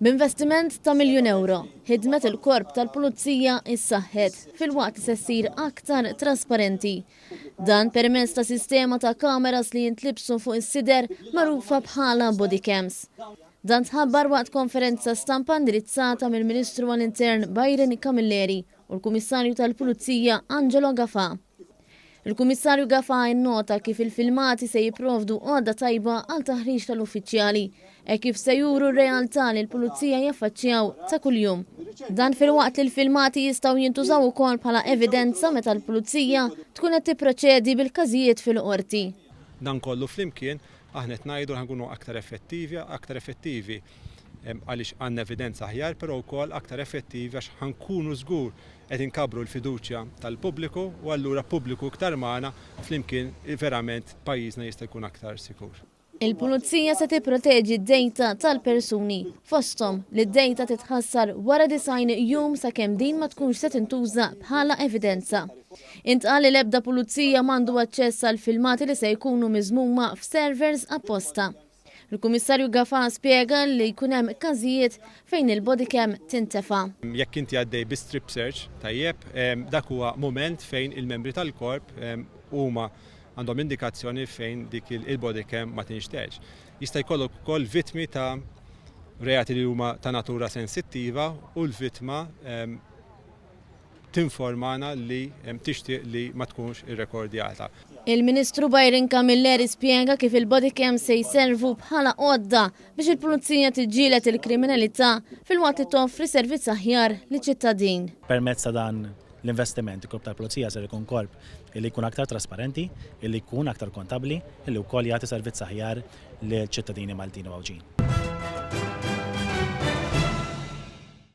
B'investiment ta' €1,000,000, ħidmet il-korp tal-Pulizija issaħħet fil-waqt se ssir aktar trasparenti. Dan permezz ta' sistema ta' kameras li jintlibsu fuq is-sider magħrufa bħala bodycams. Dan tħabbar waqt konferenza stampa indirizzata mill-Ministru għall-Intern Byron Camilleri u l-Kummissarju tal-Pulizija Angelo Gafà. Il-Kummissarju Gafà innota kif il-filmati se jipprovdu għodda tajba għal taħriġ tal-uffiċjali e kif se juru r-realtà li l-Pulizija jaffaċċjaw ta' kuljum. Dan fil-waqt li l-filmati jistgħu jintużaw ukoll bħala evidenza meta l-Pulizija tkun qed tipproċedi bil-każijiet fil-qorti. Dan kollu flimkien aħna qed ngħidu ħankunu aktar effettivi għaliex għandna evidenza aħjar, però wkoll aktar effettivi għax ħankunu żgur qed inkabru l-fiduċja tal-pubbliku u allura pubbliku iktar magħna flimkien verament pajjiżna jista' jkun aktar sikur. Il-Pulizija se tipproteġi d-dejta tal-persuni fosthom li d-dejta titħassar wara 90 jum sakemm din ma tkunx se tintuża bħala evidenza. Intqal li l-ebda pulizija m'għandu aċċess għal filmati li se jkunu miżmuma f'servers apposta. Il-Kummissarju Gafà spjega li jkun hemm każijiet fejn il-bodycam tintefa'. Jekk inti għaddej bi strip search tajjeb, dak huwa mument fejn il-membri tal-korp huma għandhom indikazzjoni fejn dik il-bodycam ma tinxteġ. Jista' jkollok ukoll vittmi ta' reati li huma ta' natura sensittiva u l-vittma tinformana li tixtieq li ma tkunx irrekordjata. Il-Ministru Byron Camilleri spjega kif il-bodycam se jservu bħala għodda biex il-Pulizija tiġġieled il-kriminalità fil-waqt li toffri servizz aħjar liċ-ċittadin. Permezz ta' dan l-investiment il-korp tal-Pulizija ser ikun korp illi jkun aktar trasparenti, illi jkun aktar kontabbli, illi wkoll jagħti servizz aħjar lill-ċittadini Maltin u Għawġin.